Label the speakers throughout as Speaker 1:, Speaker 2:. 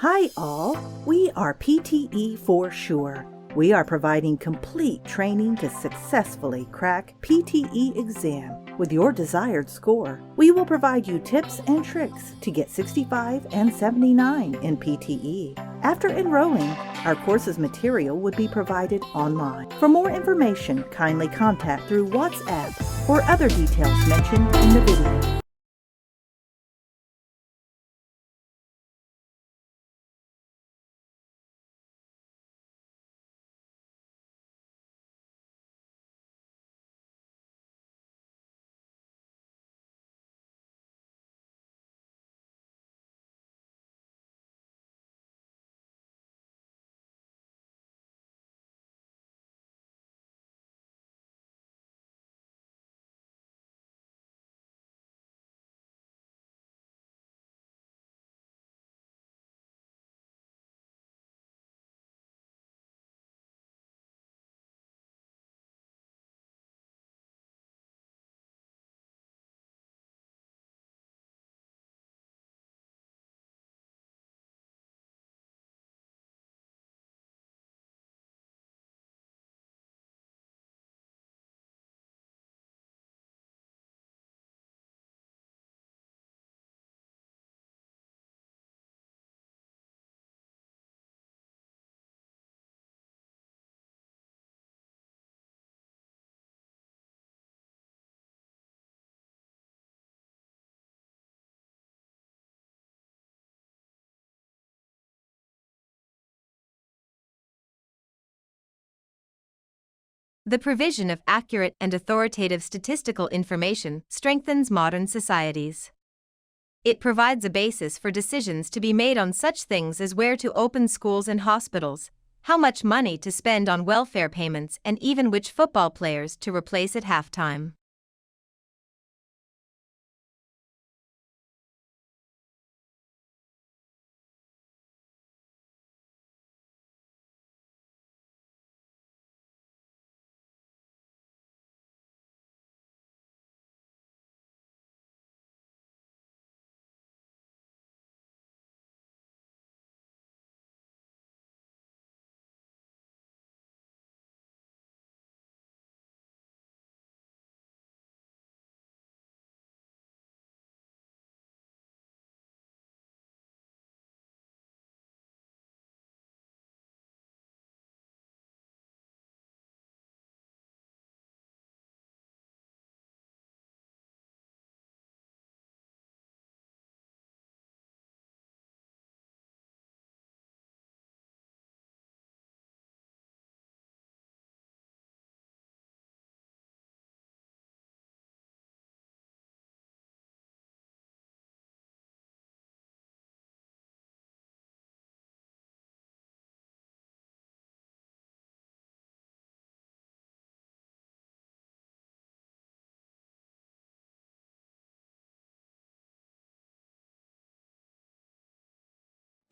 Speaker 1: Hi all, we are PTE for sure. We are providing complete training to successfully crack PTE exam with your desired score. We will provide you tips and tricks to get 65 and 79 in PTE. After enrolling, our course's material would be provided online. For more information, kindly contact through WhatsApp or other details mentioned in the video.
Speaker 2: The provision of accurate and authoritative statistical information strengthens modern societies. It provides a basis for decisions to be made on such things as where to open schools and hospitals, how much money to spend on welfare payments, and even which football players to replace at halftime.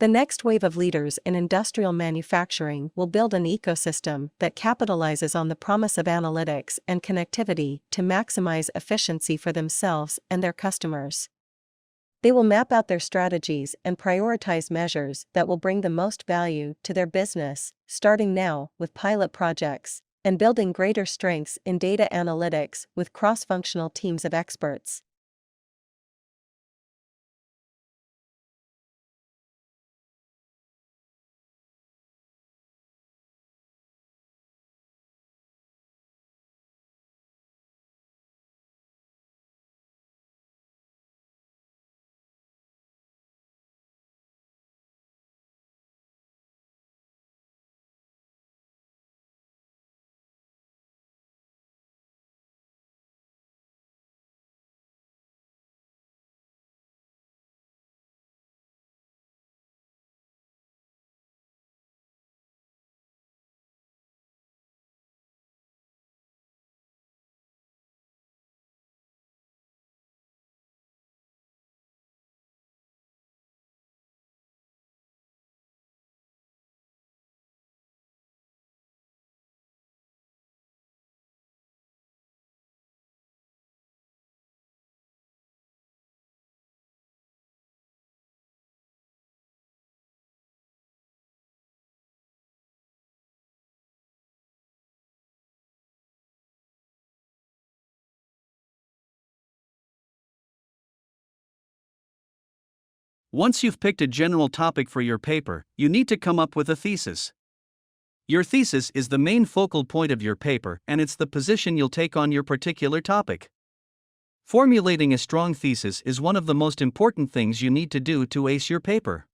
Speaker 3: The next wave of leaders in industrial manufacturing will build an ecosystem that capitalizes on the promise of analytics and connectivity to maximize efficiency for themselves and their customers. They will map out their strategies and prioritize measures that will bring the most value to their business, starting now with pilot projects and building greater strengths in data analytics with cross-functional teams of experts.
Speaker 4: Once you've picked a general topic for your paper, you need to come up with a thesis. Your thesis is the main focal point of your paper, and it's the position you'll take on your particular topic. Formulating a strong thesis is one of the most important things you need to do to ace your paper.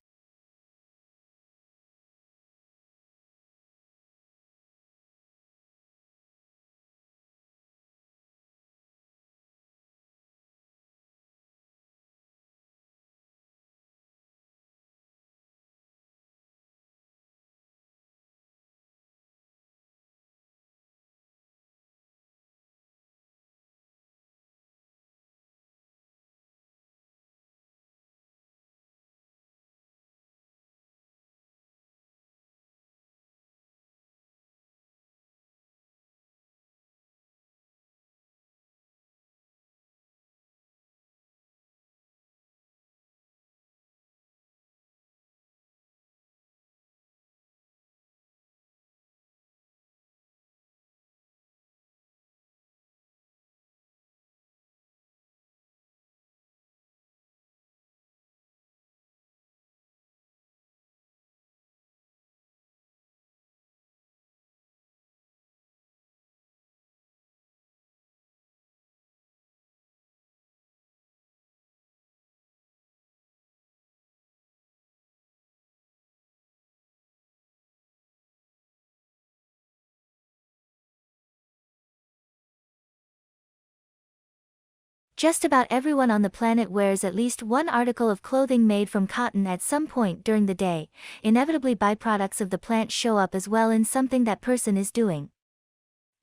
Speaker 5: Just about everyone on the planet wears at least one article of clothing made from cotton at some point during the day. Inevitably, byproducts of the plant show up as well in something that person is doing.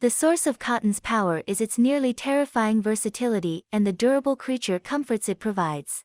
Speaker 5: The source of cotton's power is its nearly terrifying versatility and the durable creature comforts it provides.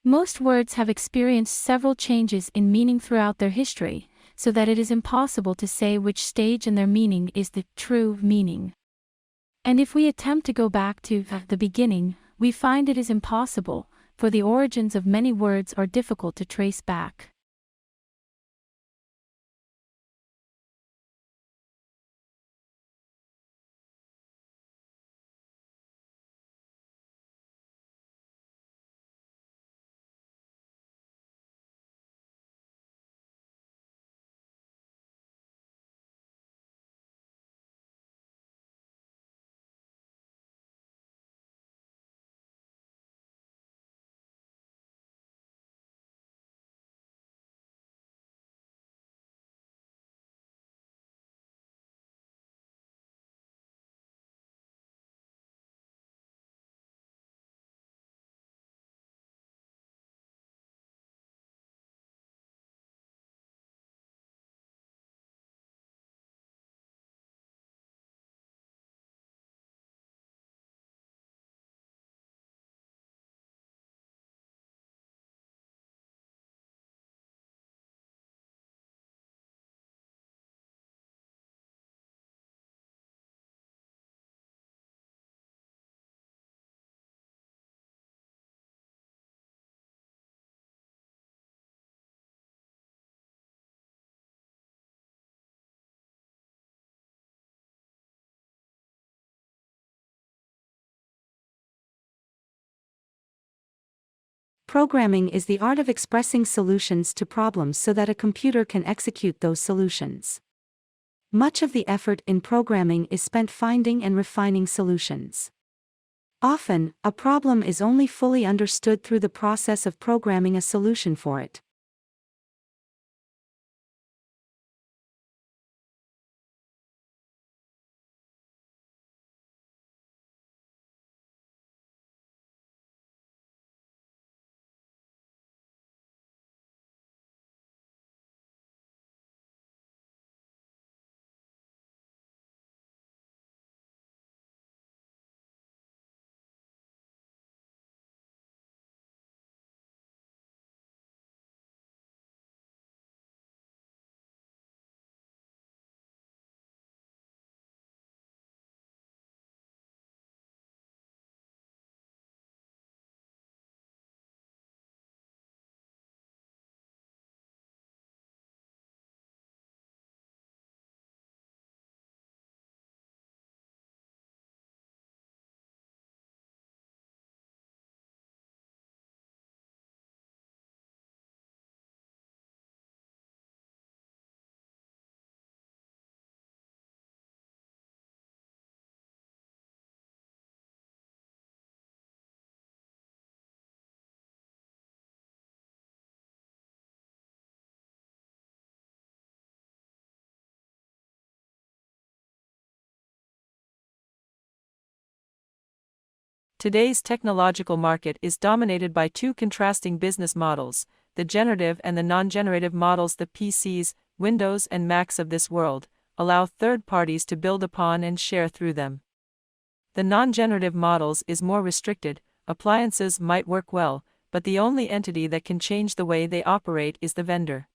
Speaker 6: Most words have experienced several changes in meaning throughout their history, so that it is impossible to say which stage in their meaning is the true meaning. And if we attempt to go back to the beginning, we find it is impossible, for the origins of many words are difficult to trace back.
Speaker 7: Programming is the art of expressing solutions to problems so that a computer can execute those solutions. Much of the effort in programming is spent finding and refining solutions. Often, a problem is only fully understood through the process of programming a solution for it.
Speaker 8: Today's technological market is dominated by two contrasting business models, the generative and the non-generative models. The PCs, Windows and Macs of this world allow third parties to build upon and share through them. The non-generative models is more restricted. Appliances might work well, but the only entity that can change the way they operate is the vendor.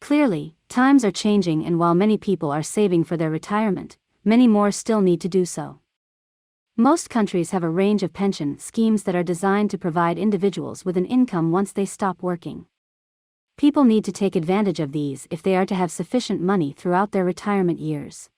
Speaker 9: Clearly, times are changing, and while many people are saving for their retirement, many more still need to do so. Most countries have a range of pension schemes that are designed to provide individuals with an income once they stop working. People need to take advantage of these if they are to have sufficient money throughout their retirement years.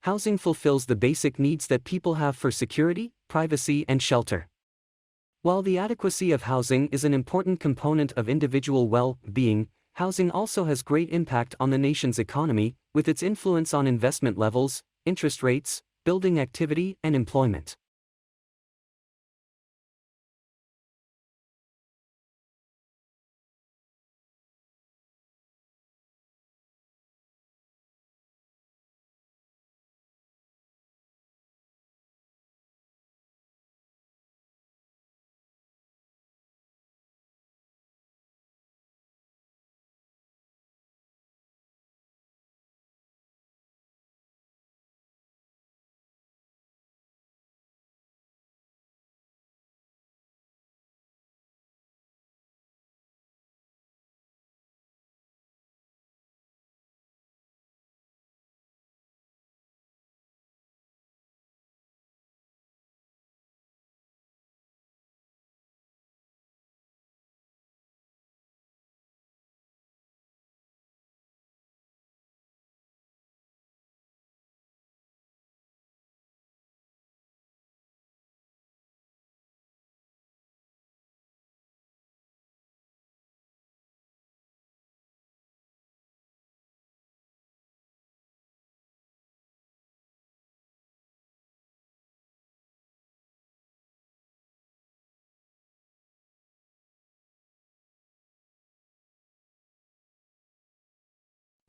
Speaker 10: Housing fulfills the basic needs that people have for security, privacy, and shelter. While the adequacy of housing is an important component of individual well-being, housing also has great impact on the nation's economy, with its influence on investment levels, interest rates, building activity, and employment.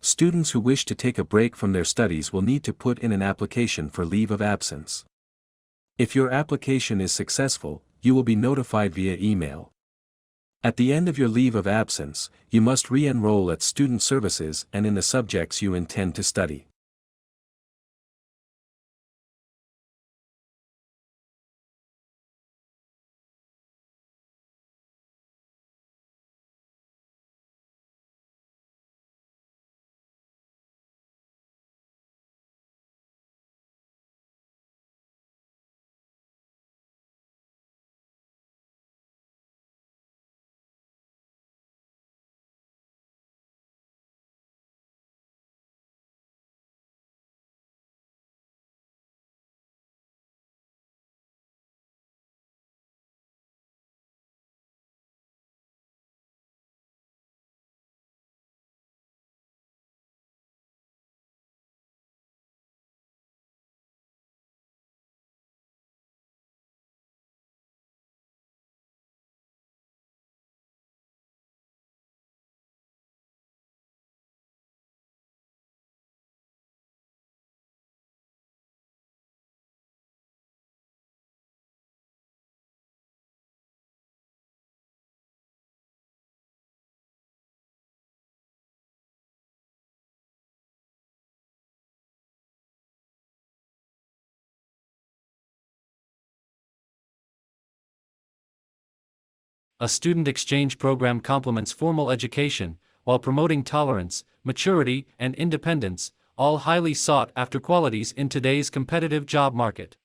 Speaker 11: Students who wish to take a break from their studies will need to put in an application for leave of absence. If your application is successful, you will be notified via email. At the end of your leave of absence, you must re-enroll at student services and in the subjects you intend to study.
Speaker 4: A student exchange program complements formal education, while promoting tolerance, maturity, and independence, all highly sought after qualities in today's competitive job market.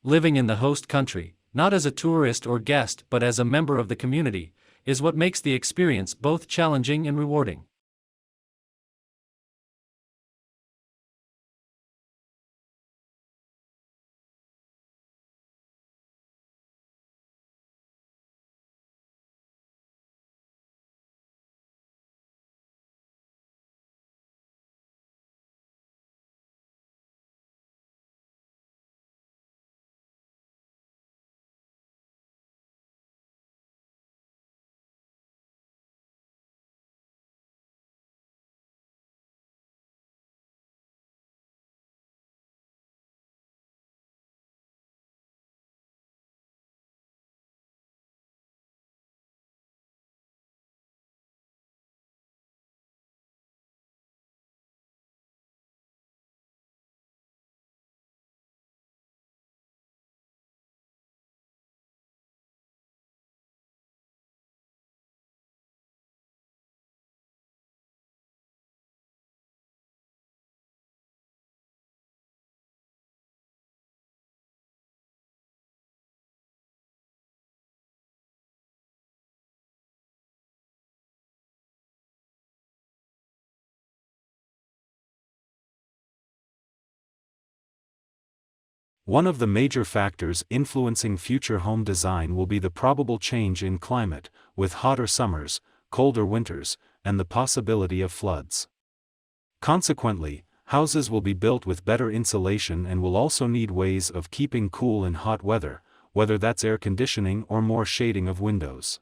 Speaker 4: Living in the host country, not as a tourist or guest but as a member of the community, is what makes the experience both challenging and rewarding.
Speaker 12: One of the major factors influencing future home design will be the probable change in climate, with hotter summers, colder winters, and the possibility of floods. Consequently, houses will be built with better insulation and will also need ways of keeping cool in hot weather, whether that's air conditioning or more shading of windows.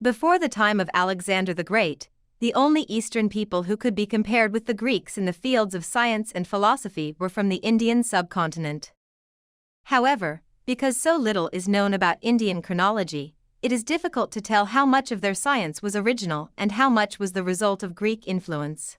Speaker 2: Before the time of Alexander the Great, the only Eastern people who could be compared with the Greeks in the fields of science and philosophy were from the Indian subcontinent. However, because so little is known about Indian chronology, it is difficult to tell how much of their science was original and how much was the result of Greek influence.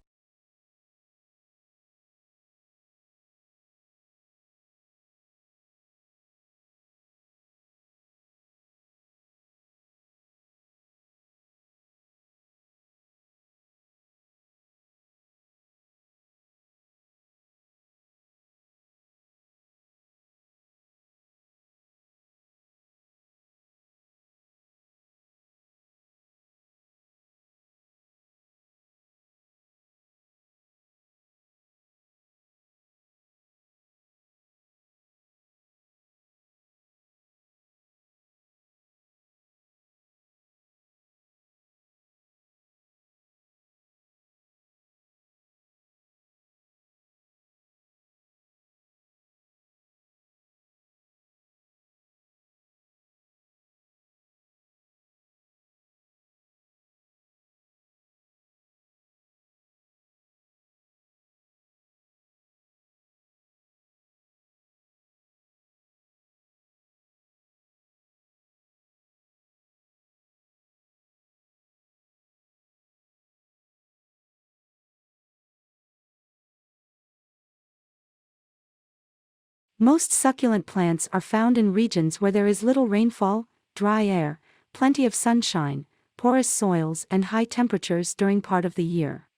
Speaker 7: Most succulent plants are found in regions where there is little rainfall, dry air, plenty of sunshine, porous soils, and high temperatures during part of the year.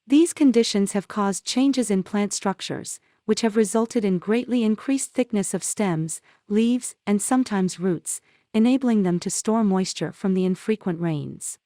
Speaker 7: These conditions have caused changes in plant structures, which have resulted in greatly increased thickness of stems, leaves, and sometimes roots, enabling them to store moisture from the infrequent rains.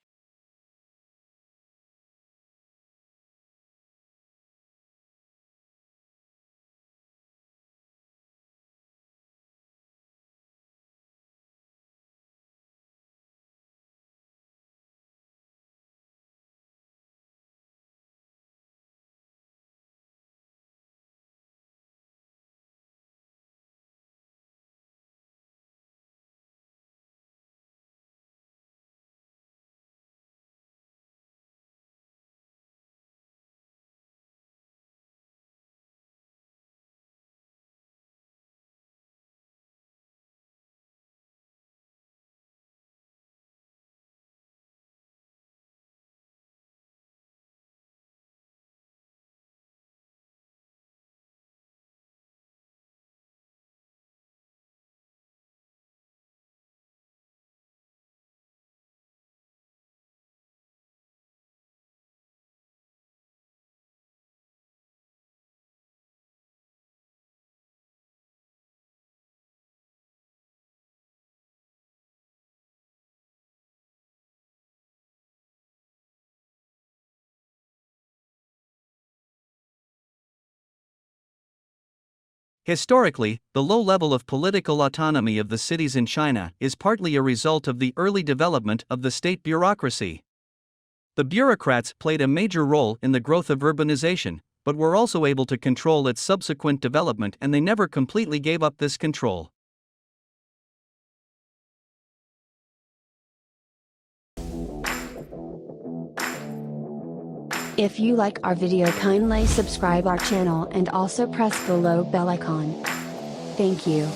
Speaker 4: Historically, the low level of political autonomy of the cities in China is partly a result of the early development of the state bureaucracy. The bureaucrats played a major role in the growth of urbanization, but were also able to control its subsequent development, and they never completely gave up this control.
Speaker 13: If you like our video, kindly subscribe our channel and also press below bell icon. Thank you.